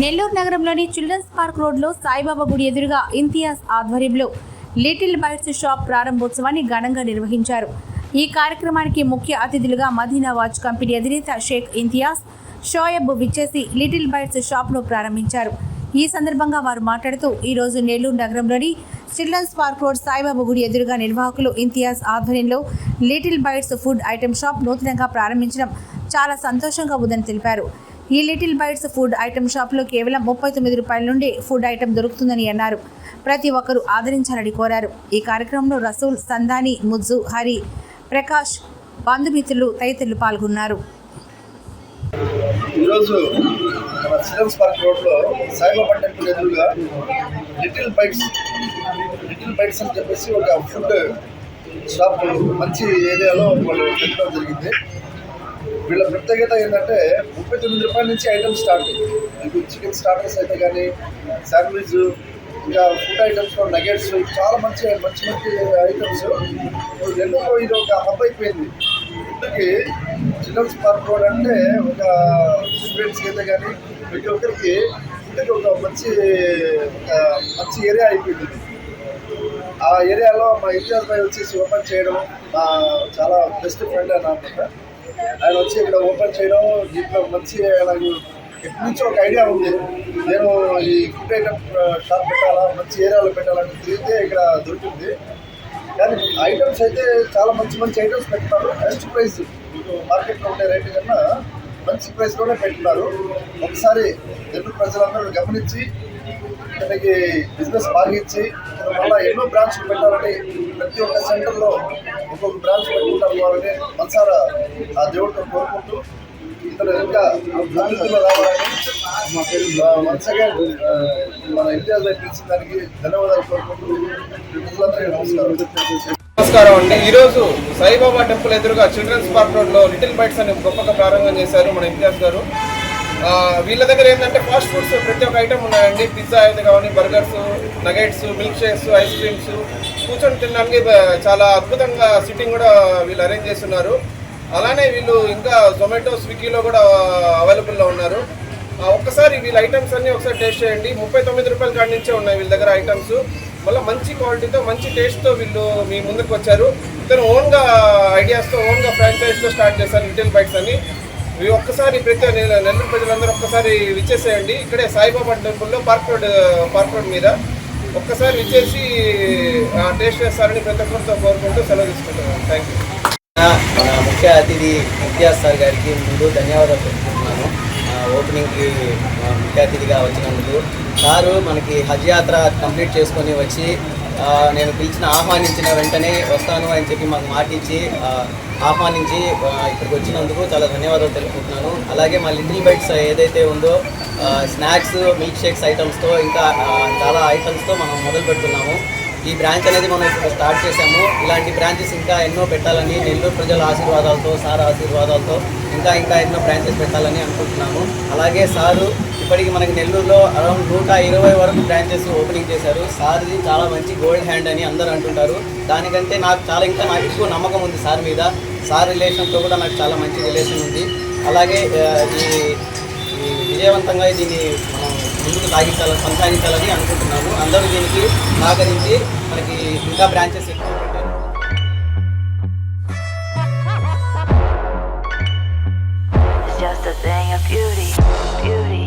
నెల్లూరు నగరంలోని children's park రోడ్లో సాయిబాబా గుడి ఎదురుగా ఇంతియాజ్ ఆధ్వర్యంలో లిటిల్ బైట్స్ షాప్ ప్రారంభోత్సవాన్ని ఘనంగా నిర్వహించారు. ఈ కార్యక్రమానికి ముఖ్య అతిథులుగా మదీనా వాచ్ కంపెనీ అధినేత షేక్ ఇంతియాజ్ షోయబ్ విచ్చేసి లిటిల్ బైట్స్ షాప్ను ప్రారంభించారు. ఈ సందర్భంగా వారు మాట్లాడుతూ ఈరోజు నెల్లూరు నగరంలోని చిల్డ్రన్స్ పార్క్ రోడ్ సాయిబాబా గుడి ఎదురుగా నిర్వాహకులు ఇంతియాజ్ ఆధ్వర్యంలో little bites food item shop నూతనంగా ప్రారంభించడం చాలా సంతోషంగా ఉందని తెలిపారు. ఈ లిటిల్ బైట్స్ ఫుడ్ ఐటెం షాప్లో కేవలం 39 రూపాయల నుండి ఫుడ్ ఐటెం దొరుకుతుందని అన్నారు. ప్రతి ఒక్కరూ ఆదరించాలని కోరారు. ఈ కార్యక్రమంలో రసూల్, సందాని, ముజ్జు, హరి, ప్రకాష్, బంధుమిత్రులు తదితరులు పాల్గొన్నారు. ఈరోజు మన చిల్డ్రన్స్ పార్క్ రోడ్లో సాయిబాబా టెంపుల్ ఎదురుగా లిటిల్ బైట్స్ అని చెప్పేసి ఒక ఫుడ్ షాప్ మంచి ఏరియాలో వాళ్ళు పెట్టడం జరిగింది. వీళ్ళ ప్రత్యేకత ఏంటంటే 39 రూపాయల నుంచి ఐటమ్స్ స్టార్ట్. మీకు చికెన్ స్టార్టర్స్ అయితే కానీ, శాండ్విచ్, ఇంకా ఫుడ్ ఐటమ్స్లో నగెట్స్, చాలా మంచి ఐటమ్స్. నెల్లూరులో ఇది ఒక హబ్ అయిపోయింది. ఫుడ్కి చిల్డ్రన్స్ పార్క్ రోడ్ అంటే ఒక స్టూడెంట్స్కి అయితే కానీ ప్రతి ఒక్కరికి ఫుడ్కి ఒక మంచి ఏరియా అయిపోయింది. ఆ ఏరియాలో మా ఇంచార్జ్ భాయ్ వచ్చేసి ఓపెన్ చేయడం మా చాలా బెస్ట్ ఫ్రెండ్ అన్నమాట. ఆయన వచ్చి ఇక్కడ ఓపెన్ చేయడం, దీంట్లో మంచి నాకు ఎప్పటి నుంచో ఒక ఐడియా ఉంది. నేను ఈ ఫుడ్ ఐటమ్ షాప్ పెట్టాలా, మంచి ఏరియాలో పెట్టాలని తిరిగితే ఇక్కడ దొరికింది. కానీ ఐటమ్స్ అయితే చాలా మంచి ఐటమ్స్ పెట్టున్నారు. బెస్ట్ ప్రైస్ మార్కెట్లో ఉండే రేటు కన్నా మంచి ప్రైస్లోనే పెట్టున్నారు. ఒకసారి నెల్లూరు ప్రజలందరూ గమనించి ఇతనికి బిజినెస్ బాగిచ్చి మళ్ళీ ఎన్నో బ్రాంచ్లు పెట్టాలని, ప్రతి ఒక్క సెంటర్లో ఒక్కొక్క బ్రాంచ్ పెట్టుకుంటారు మనసారా ఆ దేవుడితో కోరుకుంటూ ఇతను ఇంకా అభివృద్ధిలో రావాలని వన్స్ అగైన్ మన ఇండియాలో పిలిచిన దానికి ధన్యవాదాలు కోరుకుంటూ నమస్కారం అండి. ఈరోజు సాయిబాబా టెంపుల్ ఎదురుగా చిల్డ్రన్స్ పార్క్ రోడ్లో లిటిల్ బైట్స్ అని గొప్పగా ప్రారంభం చేశారు మన ఇంతియాజ్ గారు. వీళ్ళ దగ్గర ఏంటంటే ఫాస్ట్ ఫుడ్స్ ప్రతి ఒక్క ఐటమ్ ఉన్నాయండి. పిజ్జా అయితే కానీ, burgers, nuggets, milk shakes, ice creams, కూర్చొని తినడానికి చాలా అద్భుతంగా సిట్టింగ్ కూడా వీళ్ళు అరేంజ్ చేస్తున్నారు. అలానే వీళ్ళు ఇంకా జొమాటో, స్విగ్గీలో కూడా అవైలబుల్లో ఉన్నారు. ఒక్కసారి వీళ్ళ ఐటమ్స్ అన్నీ ఒకసారి టేస్ట్ చేయండి. 39 రూపాయల కాడి నుంచే ఉన్నాయి వీళ్ళ దగ్గర ఐటమ్స్. మళ్ళీ మంచి క్వాలిటీతో, మంచి టేస్ట్తో వీళ్ళు మీ ముందుకు వచ్చారు. ఇతను ఓన్గా ఐడియాస్తో, ఓన్గా ఫ్రాంచైజ్తో స్టార్ట్ చేశారు లిటిల్ బైట్స్ అని. ఇవి ఒక్కసారి ప్రతి నెల్లూరు ప్రజలందరూ ఒక్కసారి విచ్చేసేయండి. ఇక్కడే సాయిబాబా టెంపుల్లో పార్క్ రోడ్ మీద ఒక్కసారి విచ్చేసి టేస్ట్ చేస్తారని ప్రతి ఒక్కరితో కోరుకుంటూ సెలవు తీసుకుంటున్నాను. Thank you. మన ముఖ్య అతిథి ఇంతియాజ్ సార్ గారికి ముందు ధన్యవాదాలు తెలుపుతున్నాను. ఓపెనింగ్కి ముఖ్య అతిథిగా వచ్చినందుకు. సారు మనకి హజ్ యాత్ర కంప్లీట్ చేసుకొని వచ్చి నేను ఆహ్వానించిన వెంటనే వస్తాను అని చెప్పి మాకు మాట ఇచ్చి ఆహ్వానించి ఇక్కడికి వచ్చినందుకు చాలా ధన్యవాదాలు తెలుపుతున్నాను. అలాగే మా లిటిల్ బైట్స్ ఏదైతే ఉందో స్నాక్స్, మిల్క్ షేక్స్ ఐటమ్స్తో ఇంకా చాలా ఐటమ్స్తో మనం మొదలు పెడుతున్నాము. ఈ బ్రాంచ్ అనేది మనం ఇప్పుడు స్టార్ట్ చేసాము. ఇలాంటి బ్రాంచెస్ ఇంకా ఎన్నో పెట్టాలని, నెల్లూరు ప్రజల ఆశీర్వాదాలతో, సార్ ఆశీర్వాదాలతో ఇంకా ఎన్నో బ్రాంచెస్ పెట్టాలని అనుకుంటున్నాము. అలాగే సారు ఇప్పటికి మనకి నెల్లూరులో అరౌండ్ 120 వరకు బ్రాంచెస్ ఓపెనింగ్ చేశారు. సార్ది చాలా మంచి గోల్డ్ హ్యాండ్ అని అందరూ అంటుంటారు. దానికంటే నాకు ఎక్కువ నమ్మకం ఉంది సార్ మీద. సార్ రిలేషన్తో కూడా నాకు చాలా మంచి రిలేషన్ ఉంది. అలాగే ఈ విజయవంతంగా దీన్ని మనం ముందుకు కొనసాగించాలని అనుకుంటున్నాము. అందరూ దీనికి సహకరించి మనకి ఇంకా బ్రాంచెస్ ఎక్కువ పెట్టారు. Just a thing of beauty.